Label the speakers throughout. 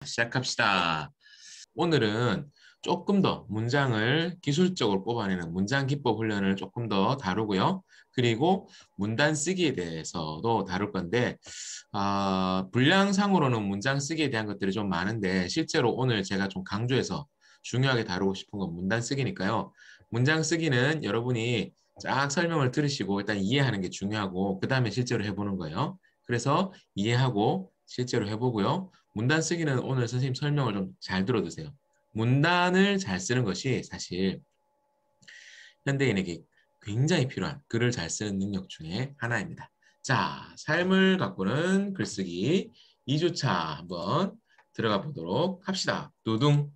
Speaker 1: 시작합시다. 오늘은 조금 더 문장을 기술적으로 뽑아내는 문장 기법 훈련을 조금 더 다루고요. 그리고 문단 쓰기에 대해서도 다룰 건데, 분량상으로는 문장 쓰기에 대한 것들이 좀 많은데, 실제로 오늘 제가 좀 강조해서 중요하게 다루고 싶은 건 문단 쓰기니까요. 문장 쓰기는 여러분이 쫙 설명을 들으시고 일단 이해하는 게 중요하고, 그 다음에 실제로 해보는 거예요. 그래서 이해하고 실제로 해보고요. 문단 쓰기는 오늘 선생님 설명을 좀 잘 들어두세요. 문단을 잘 쓰는 것이 사실 현대인에게 굉장히 필요한 글을 잘 쓰는 능력 중에 하나입니다. 자, 삶을 가꾸는 글쓰기 2주차 한번 들어가 보도록 합시다. 두둥.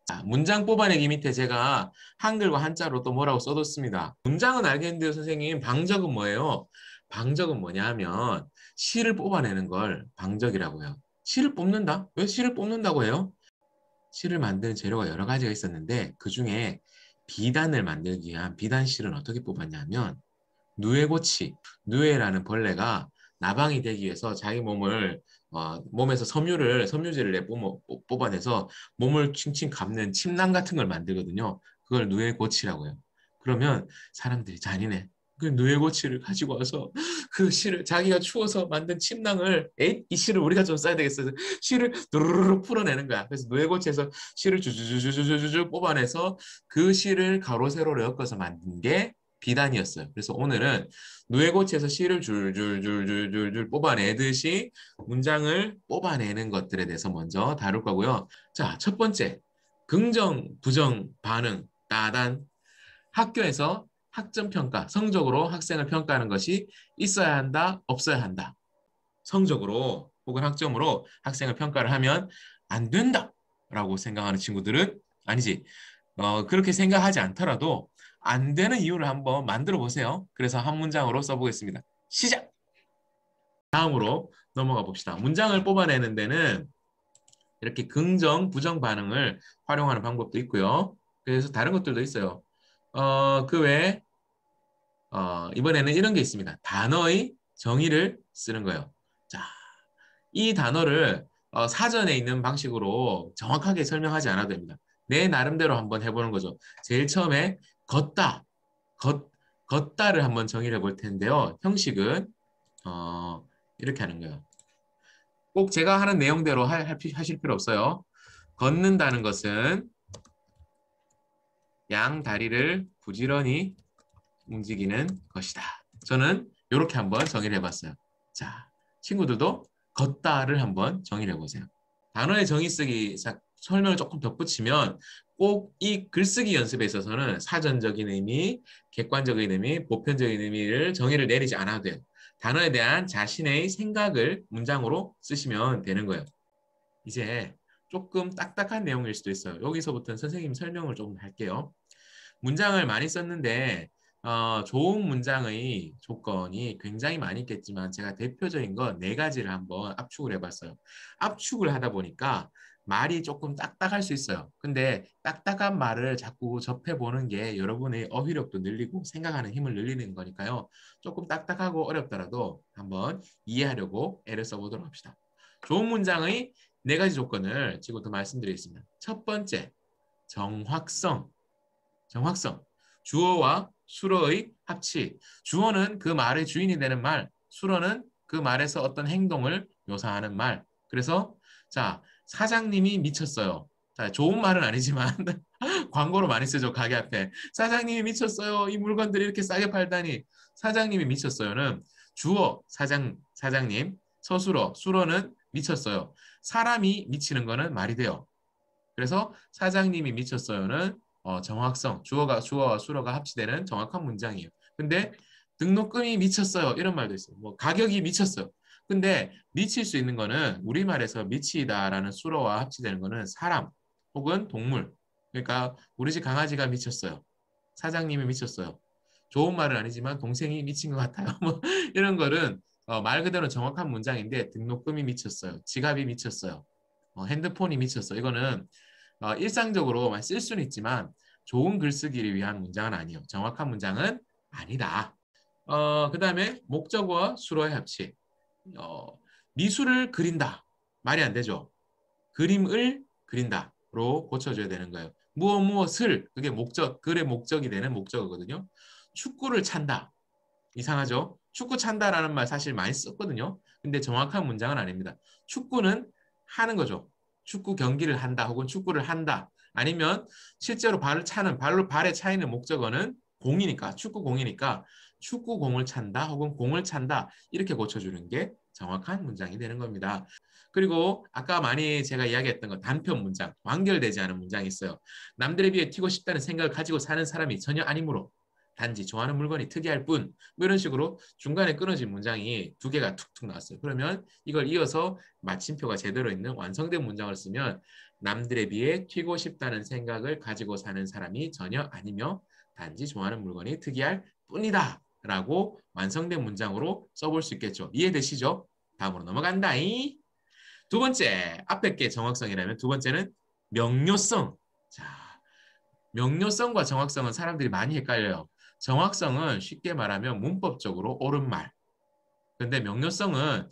Speaker 1: 자, 문장 뽑아내기 밑에 제가 한글과 한자로 또 뭐라고 써뒀습니다. 문장은 알겠는데요, 선생님. 방적은 뭐예요? 방적은 뭐냐 하면 시를 뽑아내는 걸 방적이라고 해요. 시를 뽑는다? 왜 시를 뽑는다고 해요? 시를 만드는 재료가 여러 가지가 있었는데 그중에 비단을 만들기 위한 비단실은 어떻게 뽑았냐면 누에고치, 누에라는 벌레가 나방이 되기 위해서 자기 몸을 몸에서 섬유질을 뽑아내서 몸을 칭칭 감는 침낭 같은 걸 만들거든요. 그걸 누에고치라고 해요. 그러면 사람들이 잔인해. 그 누에고치를 가지고 와서 그 실을 자기가 추워서 만든 침낭을 이 실을 우리가 좀 써야 되겠어. 실을 두루루루 풀어내는 거야. 그래서 누에고치에서 실을 주주주주주주주 뽑아내서 그 실을 가로 세로로 엮어서 만든 게 비단이었어요. 그래서 오늘은 누에고치에서 실을 줄줄줄줄줄줄 뽑아내듯이 문장을 뽑아내는 것들에 대해서 먼저 다룰 거고요. 자, 첫 번째, 긍정, 부정, 반응, 따단. 학교에서 학점평가, 성적으로 학생을 평가하는 것이 있어야 한다, 없어야 한다. 성적으로 혹은 학점으로 학생을 평가를 하면 안 된다라고 생각하는 친구들은 아니지. 그렇게 생각하지 않더라도 안 되는 이유를 한번 만들어 보세요. 그래서 한 문장으로 써보겠습니다. 시작! 다음으로 넘어가 봅시다. 문장을 뽑아내는 데는 이렇게 긍정, 부정 반응을 활용하는 방법도 있고요. 그래서 다른 것들도 있어요. 그 외에 이번에는 이런 게 있습니다. 단어의 정의를 쓰는 거예요. 자, 이 단어를 사전에 있는 방식으로 정확하게 설명하지 않아도 됩니다. 내 나름대로 한번 해보는 거죠. 제일 처음에 걷다, 걷, 걷다를 한번 정의를 해볼 텐데요. 형식은 이렇게 하는 거예요. 꼭 제가 하는 내용대로 하실 필요 없어요. 걷는다는 것은 양 다리를 부지런히 움직이는 것이다. 저는 이렇게 한번 정의를 해봤어요. 자, 친구들도 걷다를 한번 정의를 해보세요. 단어의 정의 쓰기 설명을 조금 덧붙이면 꼭 이 글쓰기 연습에 있어서는 사전적인 의미, 객관적인 의미, 보편적인 의미를 정의를 내리지 않아도 돼요. 단어에 대한 자신의 생각을 문장으로 쓰시면 되는 거예요. 이제 조금 딱딱한 내용일 수도 있어요. 여기서부터는 선생님 설명을 조금 할게요. 문장을 많이 썼는데 좋은 문장의 조건이 굉장히 많이 있겠지만 제가 대표적인 거 네 가지를 한번 압축을 해봤어요. 압축을 하다 보니까 말이 조금 딱딱할 수 있어요. 근데 딱딱한 말을 자꾸 접해보는 게 여러분의 어휘력도 늘리고 생각하는 힘을 늘리는 거니까요. 조금 딱딱하고 어렵더라도 한번 이해하려고 애를 써보도록 합시다. 좋은 문장의 네 가지 조건을 지금부터 말씀드리겠습니다. 첫 번째, 정확성. 정확성. 주어와 수어의 합치. 주어는 그 말의 주인이 되는 말, 수어는 그 말에서 어떤 행동을 묘사하는 말. 그래서 자, 사장님이 미쳤어요. 자, 좋은 말은 아니지만 광고로 많이 쓰죠, 가게 앞에. 사장님이 미쳤어요. 이 물건들이 이렇게 싸게 팔다니. 사장님이 미쳤어요는 주어, 사장님, 서술어, 수어는 미쳤어요. 사람이 미치는 거는 말이 돼요. 그래서 사장님이 미쳤어요는 정확성, 주어와 수어가 합치되는 정확한 문장이에요. 근데 등록금이 미쳤어요. 이런 말도 있어요. 뭐 가격이 미쳤어요. 근데 미칠 수 있는 거는 우리말에서 미치다라는 수어와 합치되는 거는 사람 혹은 동물. 그러니까 우리 집 강아지가 미쳤어요. 사장님이 미쳤어요. 좋은 말은 아니지만 동생이 미친 것 같아요. 뭐 이런 거는 말 그대로 정확한 문장인데 등록금이 미쳤어요. 지갑이 미쳤어요. 핸드폰이 미쳤어. 이거는 일상적으로 쓸 수는 있지만 좋은 글쓰기를 위한 문장은 아니에요. 정확한 문장은 아니다. 그 다음에 목적어와 수어의 합치. 어, 미술을 그린다. 말이 안 되죠. 그림을 그린다로 고쳐줘야 되는 거예요. 무엇을 그게 목적, 글의 목적이 되는 목적어거든요. 축구를 찬다. 이상하죠? 축구 찬다라는 말 사실 많이 썼거든요. 근데 정확한 문장은 아닙니다. 축구는 하는 거죠. 축구 경기를 한다 혹은 축구를 한다. 아니면 실제로 발을 차는 발에 차이는 목적어는 공이니까 축구공이니까 축구공을 찬다 혹은 공을 찬다 이렇게 고쳐주는 게 정확한 문장이 되는 겁니다. 그리고 아까 많이 제가 이야기했던 거 단편 문장, 완결되지 않은 문장이 있어요. 남들에 비해 튀고 싶다는 생각을 가지고 사는 사람이 전혀 아니므로 단지 좋아하는 물건이 특이할 뿐, 뭐 이런 식으로 중간에 끊어진 문장이 두 개가 툭툭 나왔어요. 그러면 이걸 이어서 마침표가 제대로 있는 완성된 문장을 쓰면 남들에 비해 튀고 싶다는 생각을 가지고 사는 사람이 전혀 아니며 단지 좋아하는 물건이 특이할 뿐이다 라고 완성된 문장으로 써볼 수 있겠죠. 이해되시죠? 다음으로 넘어간다이. 두 번째, 앞에 게 정확성이라면 두 번째는 명료성. 자, 명료성과 정확성은 사람들이 많이 헷갈려요. 정확성은 쉽게 말하면 문법적으로 옳은 말. 근데 명료성은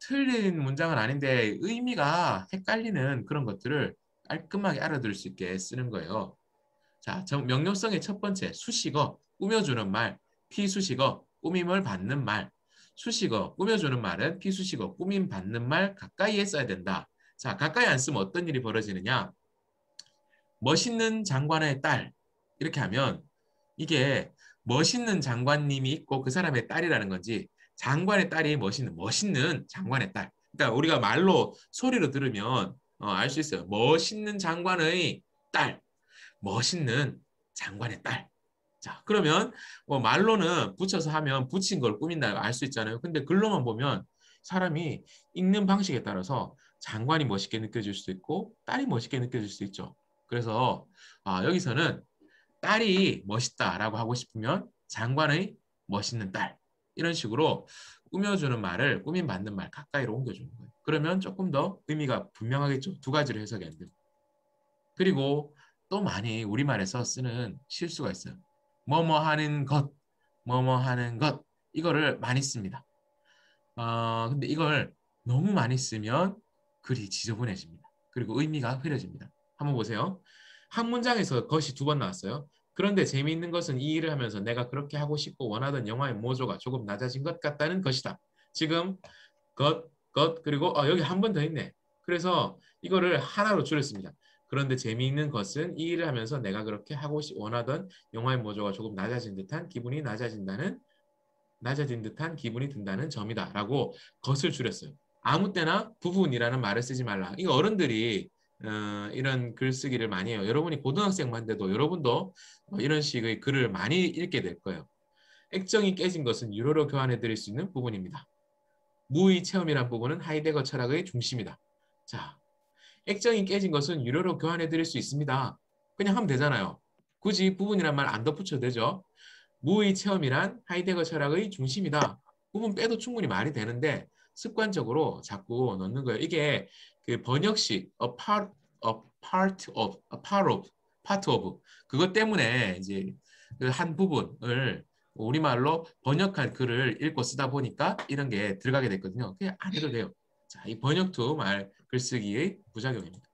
Speaker 1: 틀린 문장은 아닌데 의미가 헷갈리는 그런 것들을 깔끔하게 알아들을 수 있게 쓰는 거예요. 자, 명료성의 첫 번째, 수식어, 꾸며주는 말, 피수식어, 꾸밈을 받는 말. 수식어, 꾸며주는 말은 피수식어, 꾸밈 받는 말 가까이에 써야 된다. 자, 가까이 안 쓰면 어떤 일이 벌어지느냐? 멋있는 장관의 딸 이렇게 하면 이게 멋있는 장관님이 있고 그 사람의 딸이라는 건지 장관의 딸이 멋있는 장관의 딸. 그러니까 우리가 말로 소리로 들으면 알 수 있어요. 멋있는 장관의 딸, 멋있는 장관의 딸. 자, 그러면 뭐 말로는 붙여서 하면 붙인 걸 꾸민다 알 수 있잖아요. 근데 글로만 보면 사람이 읽는 방식에 따라서 장관이 멋있게 느껴질 수도 있고 딸이 멋있게 느껴질 수도 있죠. 그래서 여기서는 딸이 멋있다라고 하고 싶으면 장관의 멋있는 딸 이런 식으로 꾸며주는 말을 꾸민 받는 말 가까이로 옮겨주는 거예요. 그러면 조금 더 의미가 분명하겠죠. 두 가지로 해석이 안 되고. 그리고 또 많이 우리말에서 쓰는 실수가 있어요. 뭐뭐 하는 것, 뭐뭐 하는 것 이거를 많이 씁니다. 근데 이걸 너무 많이 쓰면 글이 지저분해집니다. 그리고 의미가 흐려집니다. 한번 보세요. 한 문장에서 것이 두 번 나왔어요. 그런데 재미있는 것은 이 일을 하면서 내가 그렇게 하고 싶고 원하던 영화의 모조가 조금 낮아진 것 같다는 것이다. 지금 그리고 여기 한 번 더 있네. 그래서 이거를 하나로 줄였습니다. 그런데 재미있는 것은 이 일을 하면서 내가 그렇게 원하던 영화의 모조가 조금 낮아진 듯한 기분이 든다는 점이다라고 것을 줄였어요. 아무 때나 부분이라는 말을 쓰지 말라. 이거 어른들이 이런 글쓰기를 많이 해요. 여러분이 고등학생만 돼도 여러분도 이런 식의 글을 많이 읽게 될 거예요. 액정이 깨진 것은 유로로 교환해 드릴 수 있는 부분입니다. 무의 체험이란 부분은 하이데거 철학의 중심이다. 자, 액정이 깨진 것은 유료로 교환해 드릴 수 있습니다. 그냥 하면 되잖아요. 굳이 부분이란 말 안 덧붙여도 되죠. 무의 체험이란 하이데거 철학의 중심이다. 부분 빼도 충분히 말이 되는데 습관적으로 자꾸 넣는 거예요. 이게 그 번역식 part of 그것 때문에 이제 그 한 부분을 우리말로 번역한 글을 읽고 쓰다 보니까 이런 게 들어가게 됐거든요. 그냥 안 해도 돼요. 자, 이 번역투 말 글쓰기의 부작용입니다.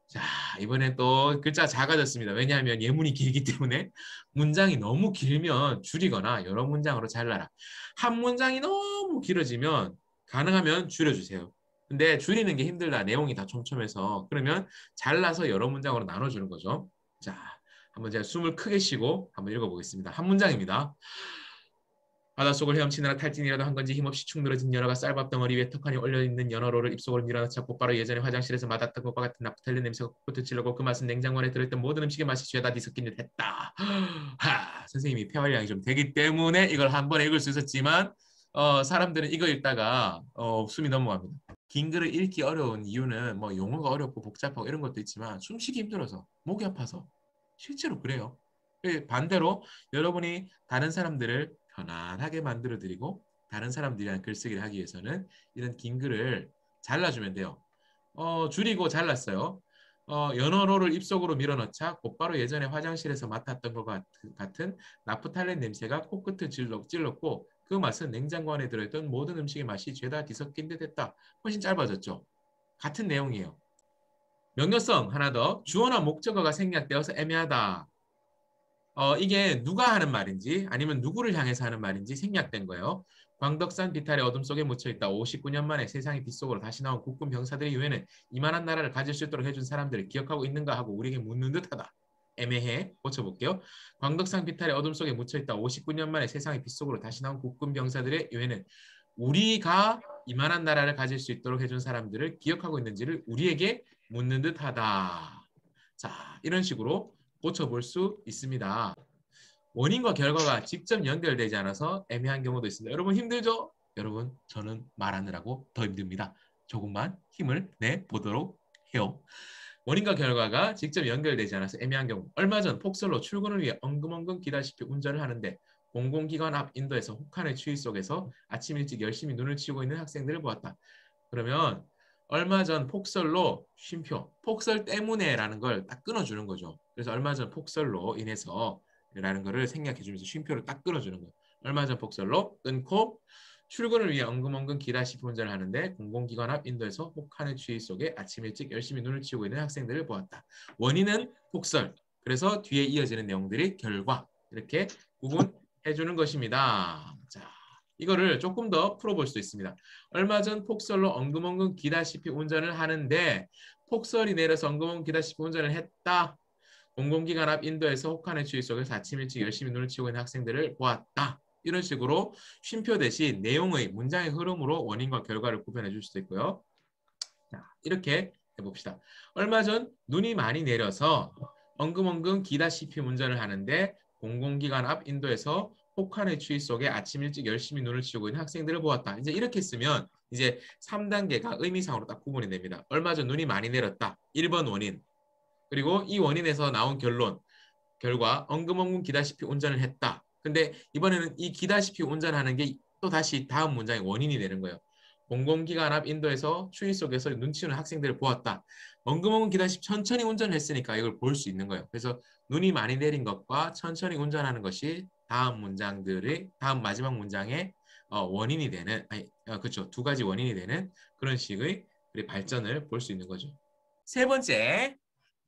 Speaker 1: 자, 이번엔 또 글자 작아졌습니다. 왜냐하면 예문이 길기 때문에 문장이 너무 길면 줄이거나 여러 문장으로 잘라라. 한 문장이 너무 길어지면 가능하면 줄여주세요. 근데 줄이는 게 힘들다. 내용이 다 촘촘해서. 그러면 잘라서 여러 문장으로 나눠주는 거죠. 자, 한번 제가 숨을 크게 쉬고 한번 읽어보겠습니다. 한 문장입니다. 바닷속을 헤엄치느라 탈진이라도 한 건지 힘없이 축 늘어진 연어가 쌀밥 덩어리 위에 턱하니 올려있는 연어로를 입속으로 밀어넣자 곧바로 예전에 화장실에서 맡았던 것과 같은 나프탈린 냄새가 코코트 칠려고 그 맛은 냉장고 안에 들어있던 모든 음식의 맛이 죄다 뒤섞인 듯 했다. 선생님이 폐활량이 좀 되기 때문에 이걸 한 번에 읽을 수 있었지만 사람들은 이거 읽다가 숨이 넘어갑니다. 긴 글을 읽기 어려운 이유는 뭐 용어가 어렵고 복잡하고 이런 것도 있지만 숨쉬기 힘들어서 목이 아파서 실제로 그래요. 반대로 여러분이 다른 사람들을 편안하게 만들어드리고 다른 사람들이랑 글쓰기를 하기 위해서는 이런 긴 글을 잘라주면 돼요. 줄이고 잘랐어요. 연어로를 입속으로 밀어넣자 곧바로 예전에 화장실에서 맡았던 것 같은 나프탈렌 냄새가 코끝을 찔렀고 그 맛은 냉장고 안에 들어있던 모든 음식의 맛이 죄다 뒤섞인 듯 했다. 훨씬 짧아졌죠. 같은 내용이에요. 명료성 하나 더. 주어나 목적어가 생략되어서 애매하다. 이게 누가 하는 말인지 아니면 누구를 향해서 하는 말인지 생략된 거예요. 광덕산 비탈의 어둠 속에 묻혀있다. 59년 만에 세상의 빗속으로 다시 나온 국군 병사들의 유해는 이만한 나라를 가질 수 있도록 해준 사람들을 기억하고 있는가 하고 우리에게 묻는 듯하다. 애매해. 고쳐볼게요. 광덕산 비탈의 어둠 속에 묻혀있다. 59년 만에 세상의 빗속으로 다시 나온 국군 병사들의 유해는 우리가 이만한 나라를 가질 수 있도록 해준 사람들을 기억하고 있는지를 우리에게 묻는 듯하다. 자, 이런 식으로 고쳐볼 수 있습니다. 원인과 결과가 직접 연결되지 않아서 애매한 경우도 있습니다. 여러분 힘들죠? 여러분 저는 말하느라고 더 힘듭니다. 조금만 힘을 내보도록 해요. 원인과 결과가 직접 연결되지 않아서 애매한 경우. 얼마 전 폭설로 출근을 위해 엉금엉금 기다시피 운전을 하는데 공공기관 앞 인도에서 혹한의 추위 속에서 아침 일찍 열심히 눈을 치우고 있는 학생들을 보았다. 그러면 얼마 전 폭설로 쉼표, 폭설 때문에라는 걸 딱 끊어주는 거죠. 그래서 얼마 전 폭설로 인해서 라는 거를 생략해 주면서 쉼표를 딱 끊어주는 거예요. 얼마 전 폭설로 끊고 출근을 위해 엉금엉금 기다시피 운전을 하는데 공공기관 앞 인도에서 혹한의 추위 속에 아침 일찍 열심히 눈을 치우고 있는 학생들을 보았다. 원인은 폭설. 그래서 뒤에 이어지는 내용들이 결과. 이렇게 구분해 주는 것입니다. 자, 이거를 조금 더 풀어볼 수 있습니다. 얼마 전 폭설로 엉금엉금 기다시피 운전을 하는데 폭설이 내려서 엉금엉금 기다시피 운전을 했다. 공공기관 앞 인도에서 혹한의 추위 속에서 아침 일찍 열심히 눈을 치우고 있는 학생들을 보았다. 이런 식으로 쉼표 대신 내용의 문장의 흐름으로 원인과 결과를 구별해 줄 수도 있고요. 자, 이렇게 해봅시다. 얼마 전 눈이 많이 내려서 엉금엉금 기다시피 운전을 하는데 공공기관 앞 인도에서 혹한의 추위 속에 아침 일찍 열심히 눈을 치우고 있는 학생들을 보았다. 이제 이렇게 쓰면 이제 3단계가 의미상으로 딱 구분이 됩니다. 얼마 전 눈이 많이 내렸다. 1번 원인. 그리고 이 원인에서 나온 결과 엉금엉금 기다시피 운전을 했다. 근데 이번에는 이 기다시피 운전하는 게 또 다시 다음 문장의 원인이 되는 거예요. 공공기관 앞 인도에서 추위 속에서 눈치우는 학생들을 보았다. 엉금엉금 기다시피 천천히 운전을 했으니까 이걸 볼 수 있는 거예요. 그래서 눈이 많이 내린 것과 천천히 운전하는 것이 다음 문장들의 다음 마지막 문장의 원인이 되는 그렇죠. 두 가지 원인이 되는 그런 식의 발전을 볼 수 있는 거죠. 세 번째,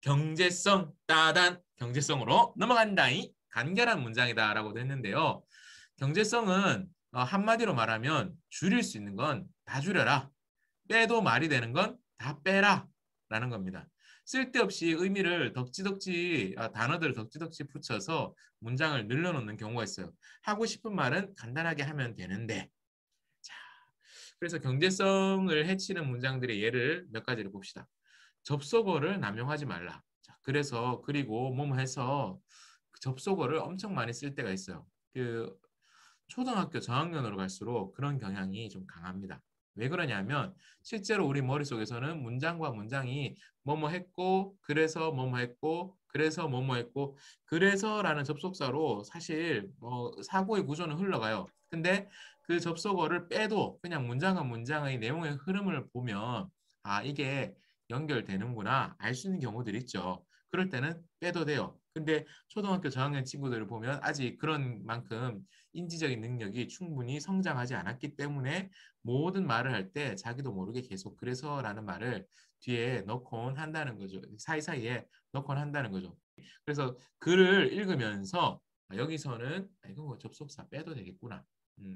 Speaker 1: 경제성 따단 경제성으로 넘어간다이 간결한 문장이다라고 했는데요. 경제성은 한마디로 말하면 줄일 수 있는 건 다 줄여라. 빼도 말이 되는 건 다 빼라 라는 겁니다. 쓸데없이 의미를 덕지덕지 단어들을 덕지덕지 붙여서 문장을 늘려놓는 경우가 있어요. 하고 싶은 말은 간단하게 하면 되는데 자, 그래서 경제성을 해치는 문장들의 예를 몇 가지를 봅시다. 접속어를 남용하지 말라. 자, 그래서 그리고 뭐뭐 해서 접속어를 엄청 많이 쓸 때가 있어요. 그 초등학교 저학년으로 갈수록 그런 경향이 좀 강합니다. 왜 그러냐면 실제로 우리 머릿속에서는 문장과 문장이 뭐뭐 했고 그래서 뭐뭐 했고 그래서 뭐뭐 했고 그래서라는 접속사로 사실 사고의 구조는 흘러가요. 근데 그 접속어를 빼도 그냥 문장과 문장의 내용의 흐름을 보면 아 이게 연결되는구나 알 수 있는 경우들이 있죠. 그럴 때는 빼도 돼요. 근데 초등학교 저학년 친구들을 보면 아직 그런 만큼 인지적인 능력이 충분히 성장하지 않았기 때문에 모든 말을 할 때 자기도 모르게 계속 그래서라는 말을 뒤에 넣곤 한다는 거죠. 사이사이에 넣곤 한다는 거죠. 그래서 글을 읽으면서 여기서는 이거 뭐 접속사 빼도 되겠구나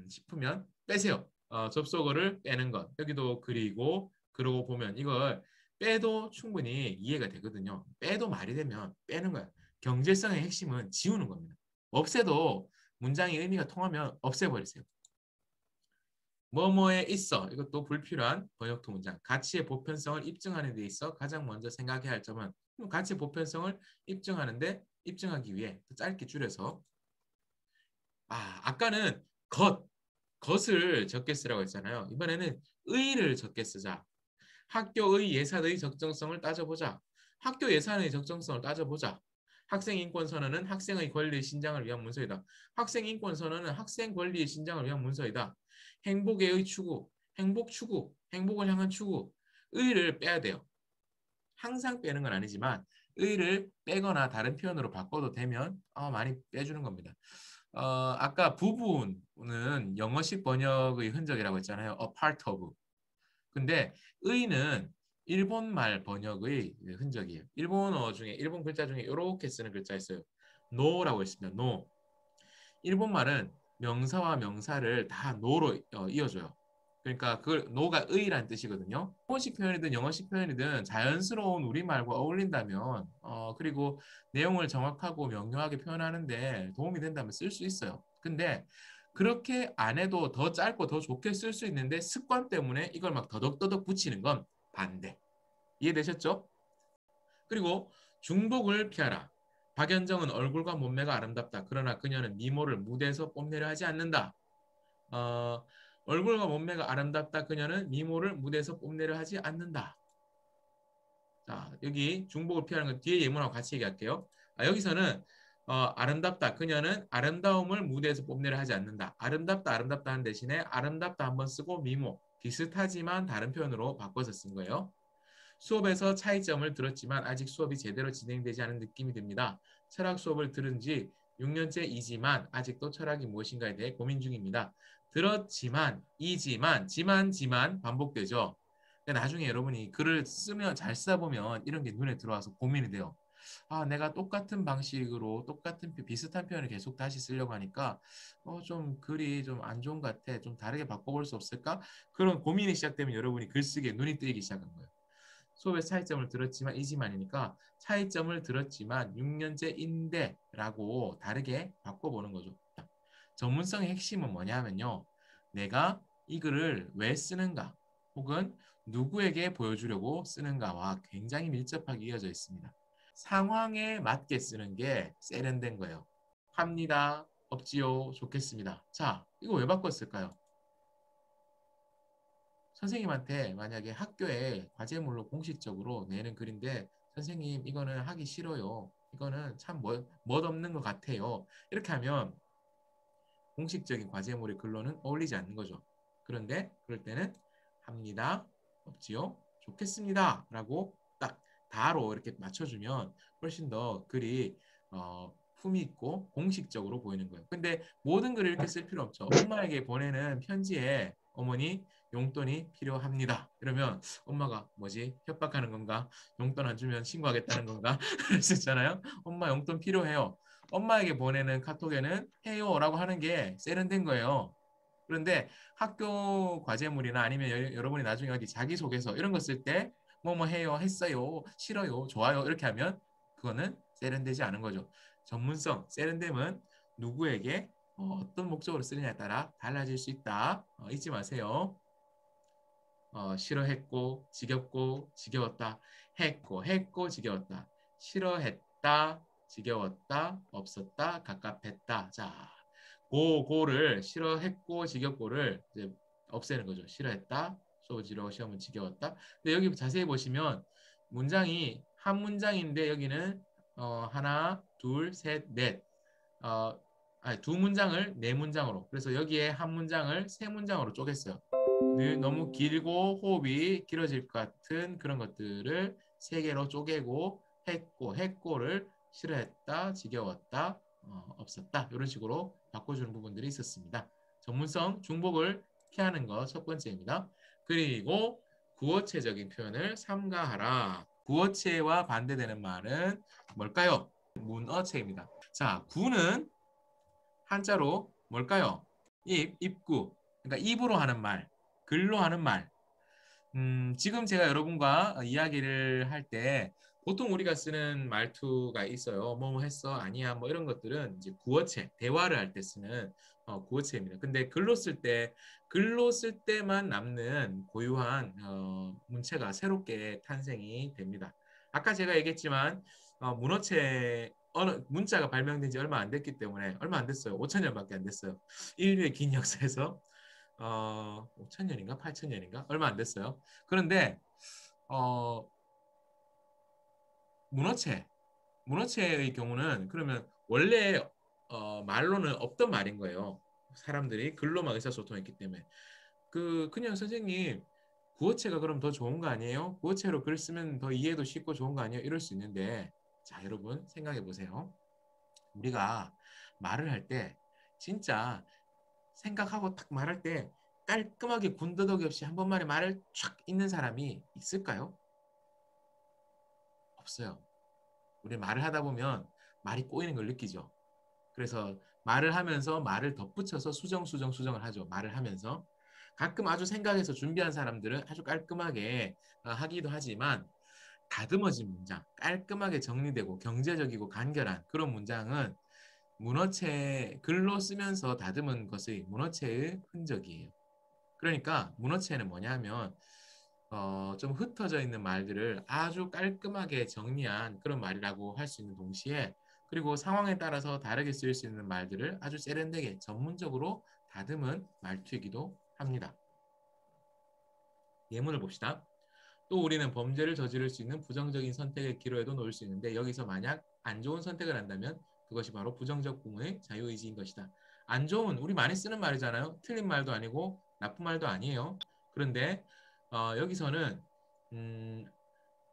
Speaker 1: 싶으면 빼세요. 접속어를 빼는 것. 여기도 그리고 그러고 보면 이걸 빼도 충분히 이해가 되거든요. 빼도 말이 되면 빼는 거야. 경제성의 핵심은 지우는 겁니다. 없애도 문장의 의미가 통하면 없애버리세요. 뭐뭐에 있어. 이것도 불필요한 번역투 문장. 가치의 보편성을 입증하는 데 있어 가장 먼저 생각해야 할 점은 가치의 보편성을 입증하기 위해 짧게 줄여서 아까는 것을 적게 쓰라고 했잖아요. 이번에는 의를 적게 쓰자. 학교의 예산의 적정성을 따져보자. 학교 예산의 적정성을 따져보자. 학생인권선언은 학생의 권리의 신장을 위한 문서이다. 학생인권선언은 학생 권리의 신장을 위한 문서이다. 행복의 추구, 행복 추구, 행복을 향한 추구. 의를 빼야 돼요. 항상 빼는 건 아니지만 의를 빼거나 다른 표현으로 바꿔도 되면 많이 빼주는 겁니다. 아까 부분은 영어식 번역의 흔적이라고 했잖아요. A part of. 근데 의는 일본말 번역의 흔적이에요. 일본어 중에 일본 글자 중에 이렇게 쓰는 글자 있어요. 노라고 있습니다. 노. 일본말은 명사와 명사를 다 노로 이어줘요. 그러니까 그 노가 의란 뜻이거든요. 일본식 표현이든 영어식 표현이든 자연스러운 우리말과 어울린다면 그리고 내용을 정확하고 명료하게 표현하는데 도움이 된다면 쓸 수 있어요. 근데 그렇게 안 해도 더 짧고 더 좋게 쓸 수 있는데 습관 때문에 이걸 막 더덕더덕 붙이는 건 반대. 이해되셨죠? 그리고 중복을 피하라. 박연정은 얼굴과 몸매가 아름답다. 그러나 그녀는 미모를 무대에서 뽐내려 하지 않는다. 어, 얼굴과 몸매가 아름답다. 그녀는 미모를 무대에서 뽐내려 하지 않는다. 자, 여기 중복을 피하는 건 뒤에 예문하고 같이 얘기할게요. 여기서는 아름답다. 그녀는 아름다움을 무대에서 뽐내려 하지 않는다. 아름답다, 아름답다 하는 대신에 아름답다 한번 쓰고 미모, 비슷하지만 다른 표현으로 바꿔서 쓴 거예요. 수업에서 차이점을 들었지만 아직 수업이 제대로 진행되지 않은 느낌이 듭니다. 철학 수업을 들은 지 6년째이지만 아직도 철학이 무엇인가에 대해 고민 중입니다. 들었지만, 지만 반복되죠. 그러니까 나중에 여러분이 글을 쓰면 잘 쓰다 보면 이런 게 눈에 들어와서 고민이 돼요. 내가 똑같은 방식으로 똑같은 비슷한 표현을 계속 다시 쓰려고 하니까 좀 글이 좀 안 좋은 것 같아. 좀 다르게 바꿔볼 수 없을까? 그런 고민이 시작되면 여러분이 글쓰기에 눈이 뜨이기 시작한 거예요. 수업에서 차이점을 들었지만 이지만이니까 차이점을 들었지만 6년째인데 라고 다르게 바꿔보는 거죠. 전문성의 핵심은 뭐냐면요. 내가 이 글을 왜 쓰는가 혹은 누구에게 보여주려고 쓰는가와 굉장히 밀접하게 이어져 있습니다. 상황에 맞게 쓰는 게 세련된 거예요. 합니다. 없지요. 좋겠습니다. 자, 이거 왜 바꿨을까요? 선생님한테 만약에 학교에 과제물로 공식적으로 내는 글인데 선생님 이거는 하기 싫어요. 이거는 참 멋없는 것 같아요. 이렇게 하면 공식적인 과제물의 글로는 어울리지 않는 거죠. 그런데 그럴 때는 합니다. 없지요? 좋겠습니다. 라고 딱 다로 이렇게 맞춰주면 훨씬 더 글이 품이 있고 공식적으로 보이는 거예요. 근데 모든 글을 이렇게 쓸 필요 없죠. 엄마에게 보내는 편지에 어머니 용돈이 필요합니다. 이러면 엄마가 뭐지? 협박하는 건가? 용돈 안 주면 신고하겠다는 건가? 그럴 수 있잖아요. 엄마 용돈 필요해요. 엄마에게 보내는 카톡에는 해요라고 하는 게 세련된 거예요. 그런데 학교 과제물이나 아니면 여러분이 나중에 어디 자기소개서 이런 거 쓸 때 뭐뭐 해요, 했어요, 싫어요, 좋아요 이렇게 하면 그거는 세련되지 않은 거죠. 전문성, 세련됨은 누구에게 어떤 목적으로 쓰느냐에 따라 달라질 수 있다. 잊지 마세요. 싫어했고, 지겹고, 지겨웠다. 했고, 지겨웠다. 싫어했다, 지겨웠다, 없었다, 갑갑했다. 자, 고를 싫어했고, 지겹고를 이제 없애는 거죠. 싫어했다, 소지러 시험은 지겨웠다. 근데 여기 자세히 보시면 문장이 한 문장인데 여기는 하나, 둘, 셋, 넷. 어, 두 문장을 네 문장으로. 그래서 여기에 한 문장을 세 문장으로 쪼갰어요. 너무 길고 호흡이 길어질 것 같은 그런 것들을 세 개로 쪼개고 했고를 싫어했다, 지겨웠다, 없었다 이런 식으로 바꿔주는 부분들이 있었습니다. 전문성, 중복을 피하는 것 첫 번째입니다. 그리고 구어체적인 표현을 삼가하라. 구어체와 반대되는 말은 뭘까요? 문어체입니다. 자, 구는 한자로 뭘까요? 입구. 그러니까 입으로 하는 말, 글로 하는 말. 지금 제가 여러분과 이야기를 할 때 보통 우리가 쓰는 말투가 있어요. 뭐 했어? 아니야. 뭐 이런 것들은 이제 구어체, 대화를 할 때 쓰는 구어체입니다. 근데 글로 쓸 때만 남는 고유한 문체가 새롭게 탄생이 됩니다. 아까 제가 얘기했지만 문어체 어느 문자가 발명된 지 얼마 안 됐기 때문에 얼마 안 됐어요. 5천 년밖에 안 됐어요. 인류의 긴 역사에서 5천 년인가 8천 년인가 얼마 안 됐어요. 그런데 어, 문어체, 문어체의 경우는 그러면 원래 말로는 없던 말인 거예요. 사람들이 글로만 의사소통했기 때문에 그냥 선생님 구어체가 그럼 더 좋은 거 아니에요? 구어체로 글 쓰면 더 이해도 쉽고 좋은 거 아니에요? 이럴 수 있는데 자 여러분 생각해 보세요. 우리가 말을 할 때 진짜 생각하고 딱 말할 때 깔끔하게 군더더기 없이 한 번만에 말을 촥 읽는 사람이 있을까요? 없어요. 우리 말을 하다 보면 말이 꼬이는 걸 느끼죠. 그래서 말을 하면서 말을 덧붙여서 수정을 하죠. 말을 하면서. 가끔 아주 생각해서 준비한 사람들은 아주 깔끔하게 하기도 하지만 다듬어진 문장, 깔끔하게 정리되고 경제적이고 간결한 그런 문장은 문어체 글로 쓰면서 다듬은 것의 문어체의 흔적이에요. 그러니까 문어체는 뭐냐면 좀 흩어져 있는 말들을 아주 깔끔하게 정리한 그런 말이라고 할 수 있는 동시에 그리고 상황에 따라서 다르게 쓰일 수 있는 말들을 아주 세련되게 전문적으로 다듬은 말투이기도 합니다. 예문을 봅시다. 또 우리는 범죄를 저지를 수 있는 부정적인 선택의 기로에도 놓일 수 있는데 여기서 만약 안 좋은 선택을 한다면 그것이 바로 부정적 부모의 자유의지인 것이다. 안 좋은 우리 많이 쓰는 말이잖아요. 틀린 말도 아니고 나쁜 말도 아니에요. 그런데 여기서는 음,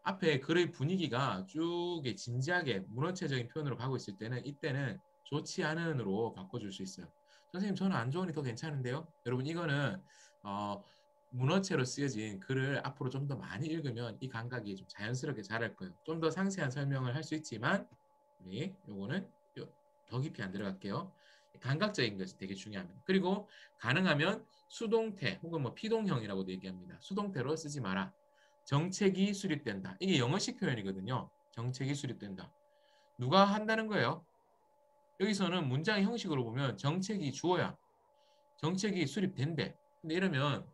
Speaker 1: 앞에 글의 분위기가 쭉 진지하게 문어체적인 표현으로 가고 있을 때는 이때는 좋지 않은으로 바꿔줄 수 있어요. 선생님 저는 안 좋으니 더 괜찮은데요. 여러분 이거는 어, 문어체로 쓰여진 글을 앞으로 좀 더 많이 읽으면 이 감각이 좀 자연스럽게 자랄 거예요. 좀 더 상세한 설명을 할 수 있지만 우리 요거는 더 깊이 안 들어갈게요. 감각적인 것이 되게 중요합니다. 그리고 가능하면 수동태 혹은 뭐 피동형이라고도 얘기합니다. 수동태로 쓰지 마라. 정책이 수립된다. 이게 영어식 표현이거든요. 정책이 수립된다. 누가 한다는 거예요? 여기서는 문장의 형식으로 보면 정책이 주어야 정책이 수립된대. 근데 이러면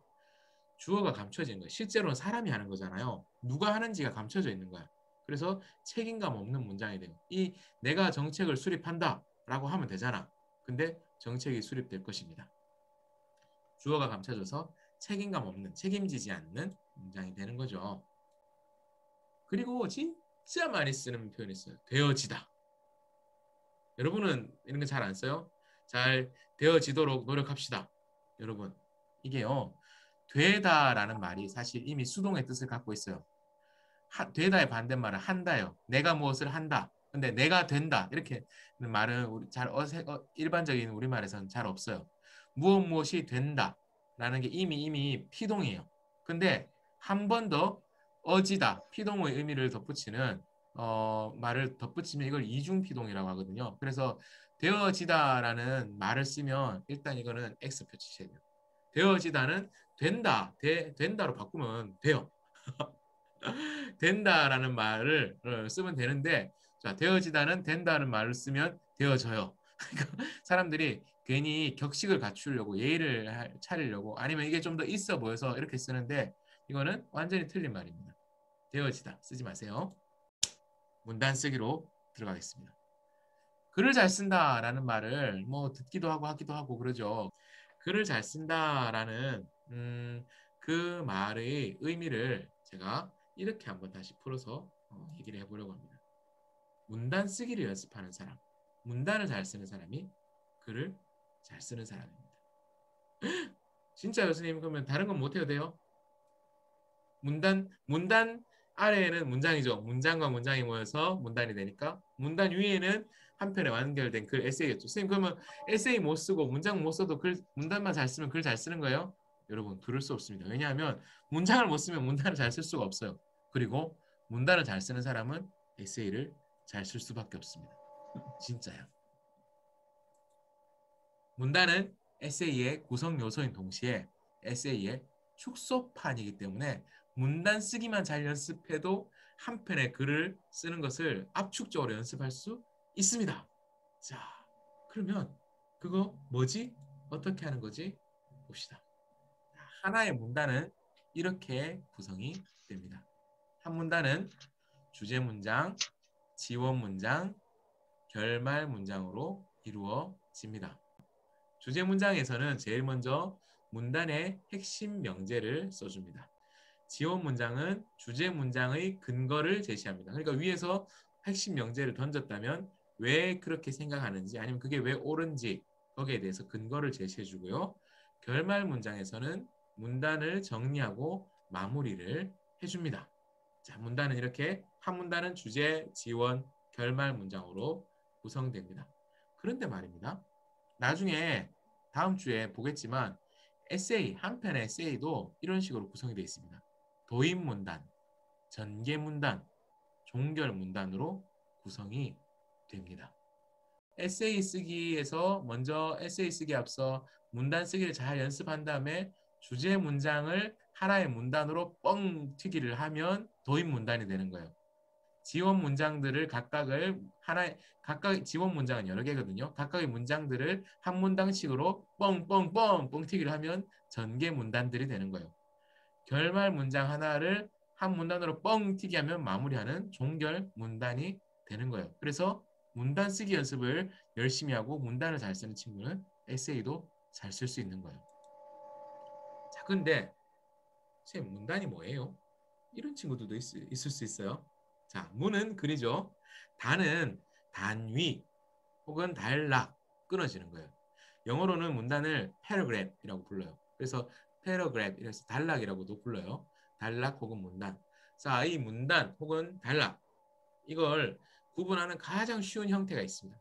Speaker 1: 주어가 감춰진 거예요. 실제로는 사람이 하는 거잖아요. 누가 하는지가 감춰져 있는 거야. 그래서 책임감 없는 문장이 돼요. 이 내가 정책을 수립한다 라고 하면 되잖아. 근데 정책이 수립될 것입니다. 주어가 감춰져서 책임감 없는, 책임지지 않는 문장이 되는 거죠. 그리고 진짜 많이 쓰는 표현이 있어요. 되어지다. 여러분은 이런 거 잘 안 써요? 잘 되어지도록 노력합시다. 여러분, 이게요. 되다라는 말이 사실 이미 수동의 뜻을 갖고 있어요. 되다의 반대말은 한다요. 내가 무엇을 한다. 근데 내가 된다. 이렇게 말은 우리 잘 일반적인 우리말에서는 잘 없어요. 무엇이 된다. 라는 게 이미 피동이에요. 근데 한 번 더 어지다. 피동의 의미를 덧붙이는 말을 덧붙이면 이걸 이중피동이라고 하거든요. 그래서 되어지다라는 말을 쓰면 일단 이거는 X 표시해야 돼요. 되어지다는 된다. 된다로 바꾸면 돼요. 된다라는 말을 쓰면 되는데 자, 되어지다는 된다는 말을 쓰면 되어져요. 그러니까 사람들이 괜히 격식을 갖추려고 예의를 차리려고 아니면 이게 좀 더 있어 보여서 이렇게 쓰는데 이거는 완전히 틀린 말입니다. 되어지다 쓰지 마세요. 문단 쓰기로 들어가겠습니다. 글을 잘 쓴다라는 말을 뭐 듣기도 하고 하기도 하고 그러죠. 글을 잘 쓴다라는 그 말의 의미를 제가 이렇게 한번 다시 풀어서 얘기를 해보려고 합니다. 문단 쓰기를 연습하는 사람, 문단을 잘 쓰는 사람이 글을 잘 쓰는 사람입니다. 진짜 교수님 그러면 다른 건 못해도 돼요? 문단 아래에는 문장이죠. 문장과 문장이 모여서 문단이 되니까 문단 위에는 한 편에 완결된 글 에세이였죠. 선생님 그러면 에세이 못 쓰고 문장 못 써도 문단만 잘 쓰면 글 잘 쓰는 거예요? 여러분 그럴 수 없습니다. 왜냐하면 문장을 못 쓰면 문단을 잘 쓸 수가 없어요. 그리고 문단을 잘 쓰는 사람은 에세이를 잘 쓸 수밖에 없습니다. 진짜요. 문단은 에세이의 구성 요소인 동시에 에세이의 축소판이기 때문에 문단 쓰기만 잘 연습해도 한 편의 글을 쓰는 것을 압축적으로 연습할 수 있습니다. 자, 그러면 그거 뭐지? 어떻게 하는 거지? 봅시다. 하나의 문단은 이렇게 구성이 됩니다. 한 문단은 주제 문장, 지원 문장, 결말 문장으로 이루어집니다. 주제 문장에서는 제일 먼저 문단의 핵심 명제를 써줍니다. 지원 문장은 주제 문장의 근거를 제시합니다. 그러니까 위에서 핵심 명제를 던졌다면 왜 그렇게 생각하는지 아니면 그게 왜 옳은지 거기에 대해서 근거를 제시해 주고요. 결말 문장에서는 문단을 정리하고 마무리를 해줍니다. 자, 문단은 이렇게 한 문단은 주제, 지원, 결말 문장으로 구성됩니다. 그런데 말입니다. 나중에 다음 주에 보겠지만 에세이, 한 편의 에세이도 이런 식으로 구성이 되어 있습니다. 도입 문단, 전개 문단, 종결 문단으로 구성이 됩니다. 에세이 쓰기에서 먼저 에세이 쓰기에 앞서 문단 쓰기를 잘 연습한 다음에 주제 문장을 하나의 문단으로 뻥 튀기를 하면 도입 문단이 되는 거예요. 지원 문장들을 각각 지원 문장은 여러 개거든요. 각각의 문장들을 한 문단씩으로 뻥뻥뻥 뻥튀기를 하면 전개 문단들이 되는 거예요. 결말 문장 하나를 한 문단으로 뻥튀기 하면 마무리하는 종결 문단이 되는 거예요. 그래서 문단 쓰기 연습을 열심히 하고 문단을 잘 쓰는 친구는 에세이도 잘 쓸 수 있는 거예요. 자, 근데 선생님 문단이 뭐예요? 이런 친구들도 있을 수 있어요. 자, 문은 글이죠. 단은 단위 혹은 단락 끊어지는 거예요. 영어로는 문단을 paragraph이라고 불러요. 그래서 paragraph 이래서 단락이라고도 불러요. 단락 혹은 문단. 자, 이 문단 혹은 단락 이걸 구분하는 가장 쉬운 형태가 있습니다.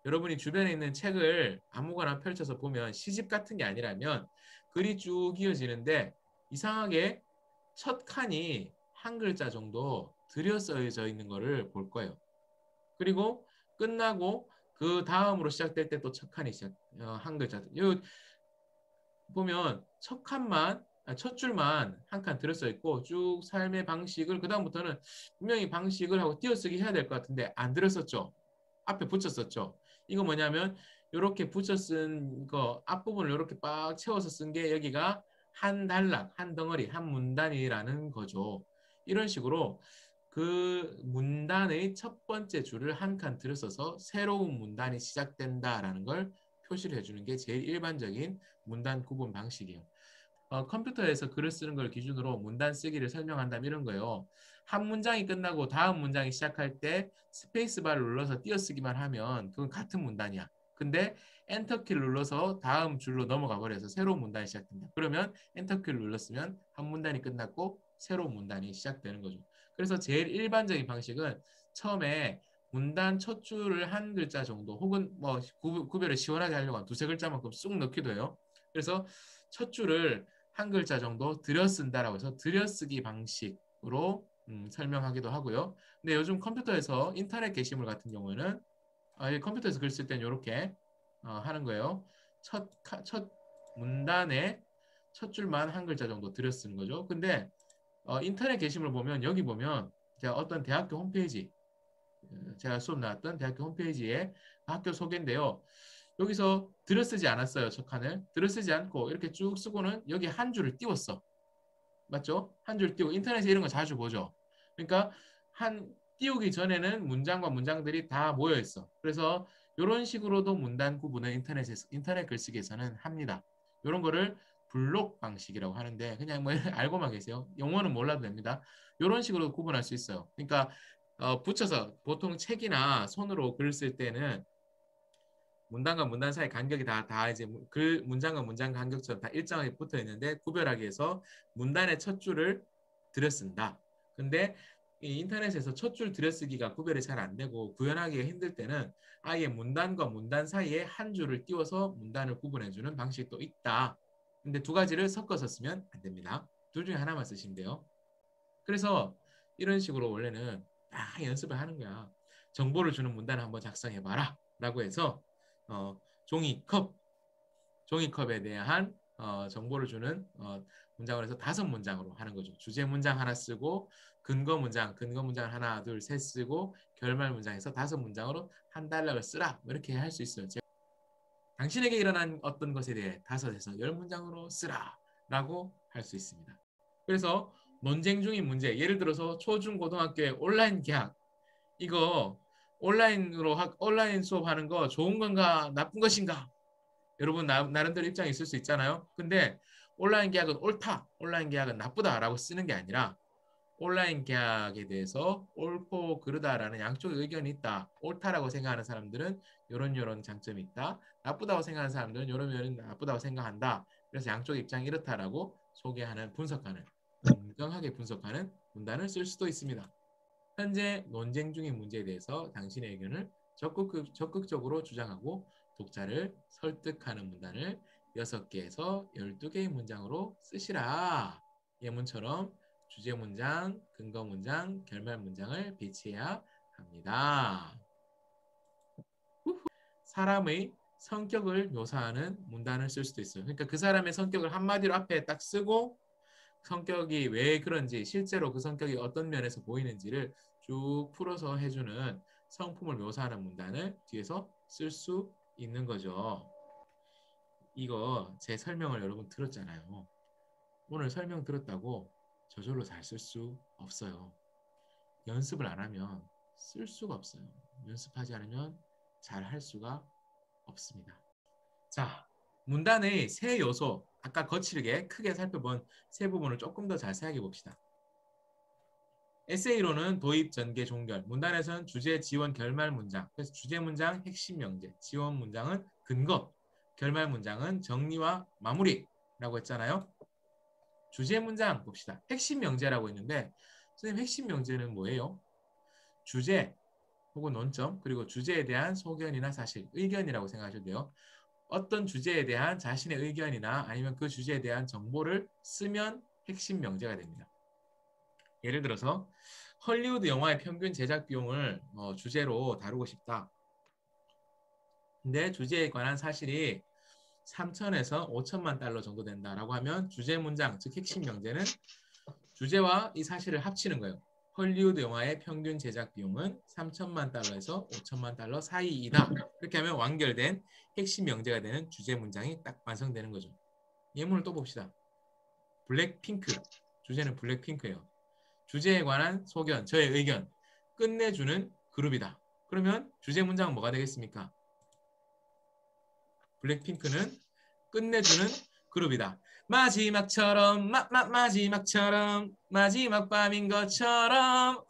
Speaker 1: 여러분이 주변에 있는 책을 아무거나 펼쳐서 보면 시집 같은 게 아니라면 글이 쭉 이어지는데 이상하게 첫 칸이 한 글자 정도 들여 써져 있는 거를 볼 거예요. 그리고 끝나고 그 다음으로 시작될 때 또 첫 칸이 한 글자. 여기 보면 첫 칸만 첫 줄만 한 칸 들어 써 있고 쭉 삶의 방식을 그 다음부터는 분명히 방식을 하고 띄어쓰기 해야 될 것 같은데 안 들었었죠. 앞에 붙였었죠. 이거 뭐냐면 이렇게 붙여 쓴 거 앞부분을 이렇게 빡 채워서 쓴 게 여기가 한 단락, 한 덩어리, 한 문단이라는 거죠. 이런 식으로 그 문단의 첫 번째 줄을 한 칸 들어서서 새로운 문단이 시작된다라는 걸 표시를 해주는 게 제일 일반적인 문단 구분 방식이에요. 컴퓨터에서 글을 쓰는 걸 기준으로 문단 쓰기를 설명한다면 이런 거예요. 한 문장이 끝나고 다음 문장이 시작할 때 스페이스바를 눌러서 띄어쓰기만 하면 그건 같은 문단이야. 근데 엔터키를 눌러서 다음 줄로 넘어가 버려서 새로운 문단이 시작된다. 그러면 엔터키를 눌렀으면 한 문단이 끝났고 새로운 문단이 시작되는 거죠. 그래서 제일 일반적인 방식은 처음에 문단 첫 줄을 한 글자 정도 혹은 뭐 구별을 시원하게 하려고 한 두세 글자만큼 쑥 넣기도 해요. 그래서 첫 줄을 한 글자 정도 들여 쓴다라고 해서 들여쓰기 방식으로 설명하기도 하고요. 근데 요즘 컴퓨터에서 인터넷 게시물 같은 경우에는 컴퓨터에서 글 쓸 때는 이렇게 하는 거예요. 첫 문단에 첫 줄만 한 글자 정도 들여 쓰는 거죠. 근데 인터넷 게시물 보면 여기 보면 제가 어떤 대학교 홈페이지 제가 수업 나왔던 대학교 홈페이지에 학교 소개인데요. 여기서 들어쓰지 않았어요. 첫 칸을. 들어쓰지 않고 이렇게 쭉 쓰고는 여기 한 줄을 띄웠어. 맞죠? 한 줄 띄우고 인터넷에 이런 거 자주 보죠. 그러니까 한 띄우기 전에는 문장과 문장들이 다 모여 있어. 그래서 이런 식으로도 문단 구분을 인터넷 글쓰기에서는 합니다. 이런 거를 블록 방식이라고 하는데 그냥 뭐 알고만 계세요. 용어는 몰라도 됩니다. 이런 식으로 구분할 수 있어요. 그러니까 붙여서 보통 책이나 손으로 글 쓸 때는 문단과 문단 사이 간격이 다 이제 글 문장과 문장 간격처럼 다 일정하게 붙어 있는데 구별하기 위해서 문단의 첫 줄을 들여 쓴다. 근데 이 인터넷에서 첫 줄 들여쓰기가 구별이 잘 안 되고 구현하기가 힘들 때는 아예 문단과 문단 사이에 한 줄을 띄워서 문단을 구분해주는 방식도 있다. 근데 두 가지를 섞어서 쓰면 안 됩니다. 둘 중에 하나만 쓰시면 돼요. 그래서 이런 식으로 원래는 딱 연습을 하는 거야. 정보를 주는 문단을 한번 작성해봐라. 라고 해서 어, 종이컵, 종이컵에 대한 정보를 주는 문장을 해서 5문장으로 하는 거죠. 주제 문장 하나 쓰고 근거 문장을 하나, 둘, 셋 쓰고 결말 문장에서 5문장으로 한 단락을 쓰라. 뭐 이렇게 할 수 있어요. 당신에게 일어난 어떤 것에 대해 5에서 10문장으로 쓰라. 라고 할 수 있습니다. 그래서 논쟁 중인 문제, 예를 들어서 초중고등학교의 온라인 개학, 이거 온라인 수업하는 거 좋은 건가 나쁜 것인가? 여러분 나름대로 입장이 있을 수 있잖아요. 근데 온라인 계약은 옳다, 온라인 계약은 나쁘다라고 쓰는 게 아니라 온라인 계약에 대해서 옳고 그르다라는 양쪽의 의견이 있다. 옳다라고 생각하는 사람들은 이런 장점이 있다. 나쁘다고 생각하는 사람들은 이런 나쁘다고 생각한다. 그래서 양쪽의 입장이 이렇다라고 소개하는 분석하는 공정하게 분석하는 문단을 쓸 수도 있습니다. 현재 논쟁 중인 문제에 대해서 당신의 의견을 적극적으로 주장하고 독자를 설득하는 문단을 6개에서 12개의 문장으로 쓰시라. 예문처럼 주제 문장, 근거 문장, 결말 문장을 배치해야 합니다. 사람의 성격을 묘사하는 문단을 쓸 수도 있어요. 그러니까 그 사람의 성격을 한마디로 앞에 딱 쓰고 성격이 왜 그런지 실제로 그 성격이 어떤 면에서 보이는지를 쭉 풀어서 해주는 성품을 묘사하는 문단을 뒤에서 쓸 수 있는 거죠. 이거 제 설명을 여러분 들었잖아요. 오늘 설명 들었다고 저절로 잘 쓸 수 없어요. 연습을 안 하면 쓸 수가 없어요. 연습하지 않으면 잘 할 수가 없습니다. 자, 문단의 세 요소, 아까 거칠게 크게 살펴본 세 부분을 조금 더 자세하게 봅시다. 에세이로는 도입, 전개, 종결, 문단에서는 주제, 지원, 결말 문장. 그래서 주제 문장, 핵심 명제, 지원 문장은 근거, 결말 문장은 정리와 마무리라고 했잖아요. 주제 문장 봅시다. 핵심 명제라고 했는데 선생님 핵심 명제는 뭐예요? 주제 혹은 논점 그리고 주제에 대한 소견이나 사실, 의견이라고 생각하셔도 돼요. 어떤 주제에 대한 자신의 의견이나 아니면 그 주제에 대한 정보를 쓰면 핵심 명제가 됩니다. 예를 들어서 헐리우드 영화의 평균 제작 비용을 주제로 다루고 싶다. 근데 주제에 관한 사실이 3천에서 5천만 달러 정도 된다라고 하면 주제 문장, 즉 핵심 명제는 주제와 이 사실을 합치는 거예요. 헐리우드 영화의 평균 제작 비용은 3천만 달러에서 5천만 달러 사이이다. 이렇게 하면 완결된 핵심 명제가 되는 주제 문장이 딱 완성되는 거죠. 예문을 또 봅시다. 블랙핑크. 주제는 블랙핑크예요. 주제에 관한 소견, 저의 의견. 끝내주는 그룹이다. 그러면 주제 문장은 뭐가 되겠습니까? 블랙핑크는 끝내주는 그룹이다. 마지막처럼 마지막처럼 마지막 밤인 것처럼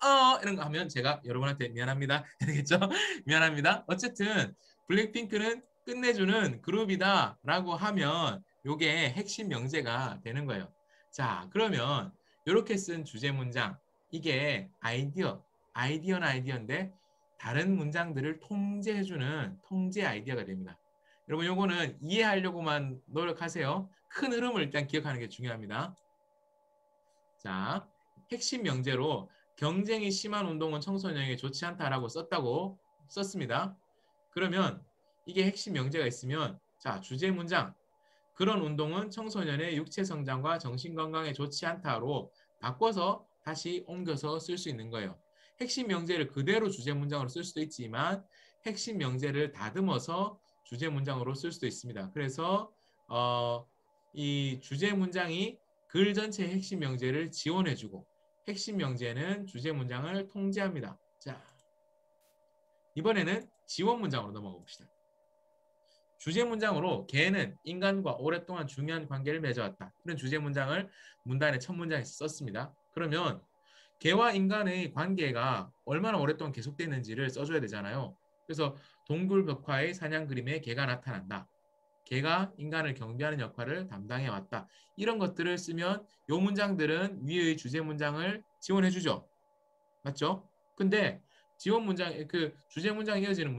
Speaker 1: 이런 거 하면 제가 여러분한테 미안합니다. 되겠죠? 미안합니다. 어쨌든 블랙핑크는 끝내주는 그룹이다 라고 하면 이게 핵심 명제가 되는 거예요. 자, 그러면 이렇게 쓴 주제 문장 이게 아이디어는 아이디어인데 다른 문장들을 통제해주는 통제 아이디어가 됩니다. 여러분 요거는 이해하려고만 노력하세요. 큰 흐름을 일단 기억하는 게 중요합니다. 자, 핵심 명제로 경쟁이 심한 운동은 청소년에게 좋지 않다라고 썼습니다. 그러면 이게 핵심 명제가 있으면 자, 주제 문장 그런 운동은 청소년의 육체 성장과 정신 건강에 좋지 않다로 바꿔서 다시 옮겨서 쓸 수 있는 거예요. 핵심 명제를 그대로 주제 문장으로 쓸 수도 있지만 핵심 명제를 다듬어서 주제 문장으로 쓸 수도 있습니다. 그래서 이 주제 문장이 글 전체의 핵심 명제를 지원해주고 핵심 명제는 주제 문장을 통제합니다. 자, 이번에는 지원 문장으로 넘어가 봅시다. 주제 문장으로 개는 인간과 오랫동안 중요한 관계를 맺어왔다. 그런 주제 문장을 문단의 첫 문장에서 썼습니다. 그러면 개와 인간의 관계가 얼마나 오랫동안 계속됐는지를 써줘야 되잖아요. 그래서 동굴벽화의 사냥 그림에 개가 나타난다. 개가 인간을 경비하는 역할을 담당해왔다. 이런 것들을 쓰면 이 문장들은 위의 주제 문장을 지원해주죠. 맞죠? 근데 지원 문장, 그 주제 문장 이어지는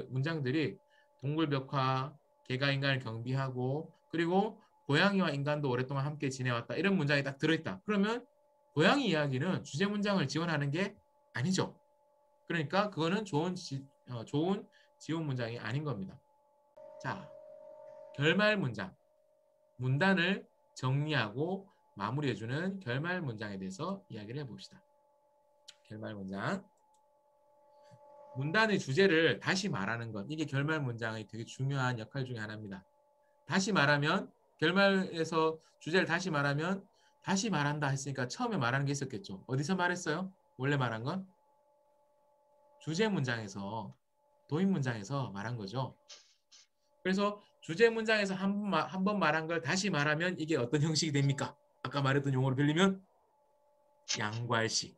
Speaker 1: 문장들이 동굴벽화, 개가 인간을 경비하고 그리고 고양이와 인간도 오랫동안 함께 지내왔다. 이런 문장이 딱 들어있다. 그러면 고양이 이야기는 주제 문장을 지원하는 게 아니죠. 그러니까 그거는 좋은 지원 문장이 아닌 겁니다. 자, 결말 문장. 문단을 정리하고 마무리해주는 결말 문장에 대해서 이야기를 해봅시다. 결말 문장. 문단의 주제를 다시 말하는 것. 이게 결말 문장의 되게 중요한 역할 중에 하나입니다. 다시 말하면 결말에서 주제를 다시 말하면 다시 말한다 했으니까 처음에 말하는 게 있었겠죠. 어디서 말했어요? 원래 말한 건? 주제 문장에서 도입 문장에서 말한 거죠. 그래서 주제 문장에서 한 번 말한 걸 다시 말하면 이게 어떤 형식이 됩니까? 아까 말했던 용어로 빌리면 양괄식.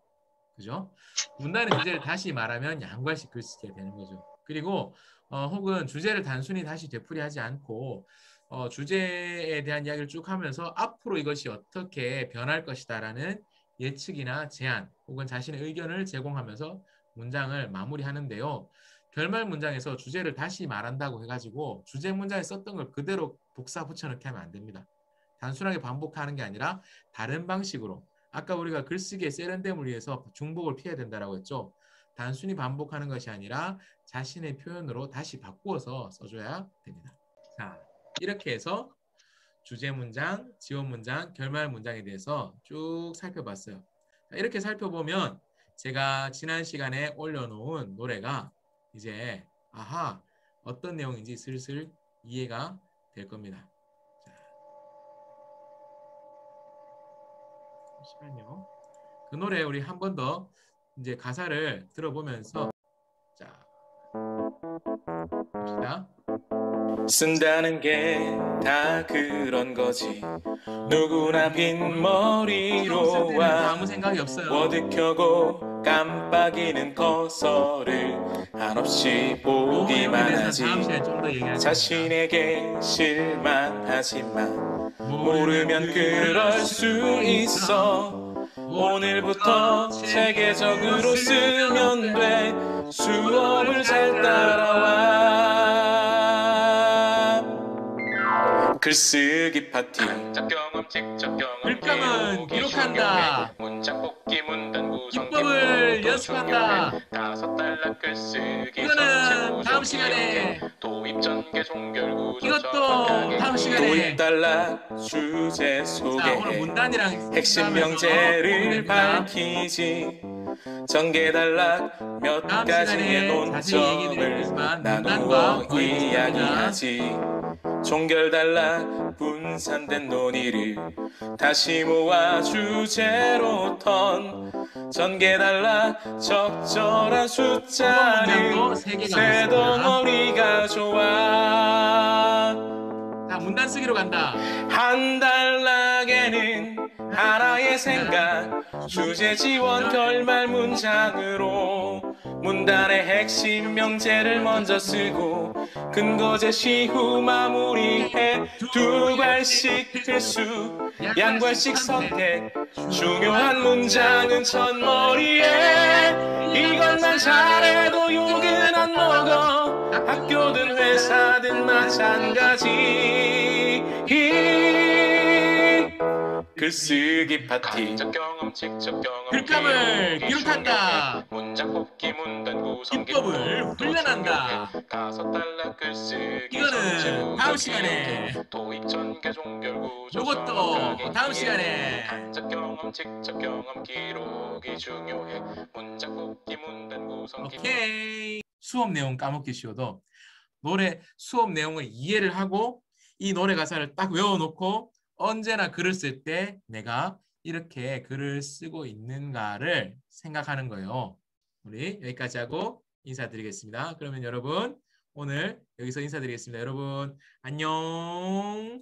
Speaker 1: 그죠? 문단의 주제를 다시 말하면 양괄식 글쓰기가 되는 거죠. 그리고 혹은 주제를 단순히 다시 되풀이하지 않고 주제에 대한 이야기를 쭉 하면서 앞으로 이것이 어떻게 변할 것이다라는 예측이나 제안 혹은 자신의 의견을 제공하면서 문장을 마무리하는데요. 결말 문장에서 주제를 다시 말한다고 해가지고 주제 문장에 썼던 걸 그대로 복사 붙여넣기 하면 안 됩니다. 단순하게 반복하는 게 아니라 다른 방식으로 아까 우리가 글쓰기의 세련됨을 위해서 중복을 피해야 된다라고 했죠. 단순히 반복하는 것이 아니라 자신의 표현으로 다시 바꾸어서 써줘야 됩니다. 자, 이렇게 해서 주제 문장, 지원 문장, 결말 문장에 대해서 쭉 살펴봤어요. 자, 이렇게 살펴보면 제가 지난 시간에 올려놓은 노래가 이제 아하 어떤 내용인지 슬슬 이해가 될 겁니다. 자, 잠시만요. 그 노래 우리 한 번 더 이제 가사를 들어보면서 자 봅시다.
Speaker 2: 쓴다는 게 다 그런 거지. 누구나 빈머리로 와
Speaker 1: 아무 생각이 없어요.
Speaker 2: 워드 켜고 깜빡이는 커서를 한없이 보기만 하지. 자신에게 실망하지 마. 모르면 그럴 수 있어. 오늘부터 체계적으로 쓰면 돼. 수업을 잘 따라와. 글쓰기 파티.
Speaker 3: 간접 경험, 직접 경험,
Speaker 1: 글감은 기록한다.
Speaker 3: 문장 뽑기, 문단 구성,
Speaker 1: 기법을 연습한다.
Speaker 3: 5달러 글쓰기.
Speaker 1: 이거는 다음 시간에.
Speaker 3: 도입 전개 종결 구조.
Speaker 1: 이것도 다음 시간에.
Speaker 2: 5달러 주제
Speaker 1: 자, 오늘
Speaker 2: 소개해.
Speaker 1: 문단이랑
Speaker 2: 핵심 명제를 밝히지. 전개단락 몇 가지의 논점을 나누어 이야기하지. 종결단락 분산된 논의를 다시 모아 주제로 턴. 전개단락 적절한 숫자는 세 덩어리가 좋아.
Speaker 1: 자, 문단 쓰기로 간다.
Speaker 2: 한 단락에는 하나의 생각, 주제 지원 결말 문장으로 문단의 핵심 명제를 먼저 쓰고 근거 제시 후 마무리해. 두 발씩 필수, 양발씩 선택. 중요한 문장은 첫머리에. 이것만 잘해도 욕은 안 먹어. 학교든 회사든 마찬가지. 글쓰기 파티.
Speaker 3: 간접 경험, 직접 경험,
Speaker 1: 글감을 기록한다.
Speaker 3: 문장 뽑기, 문단 구성,
Speaker 1: 기법을 훈련한다.
Speaker 3: 5달러 글쓰기.
Speaker 1: 이거는 다음 시간에.
Speaker 3: 도입 전개 종결 구조.
Speaker 1: 요것도 다음 시간에.
Speaker 3: 간접 경험, 직접 경험, 기록이 중요해. 문장 뽑기, 문단 구성.
Speaker 1: 오케이. 수업 내용 까먹기 쉬워도 노래 수업 내용을 이해를 하고 이 노래 가사를 딱 외워놓고 언제나 글을 쓸 때 내가 이렇게 글을 쓰고 있는가를 생각하는 거예요. 우리 여기까지 하고 인사드리겠습니다. 그러면 여러분 오늘 여기서 인사드리겠습니다. 여러분 안녕.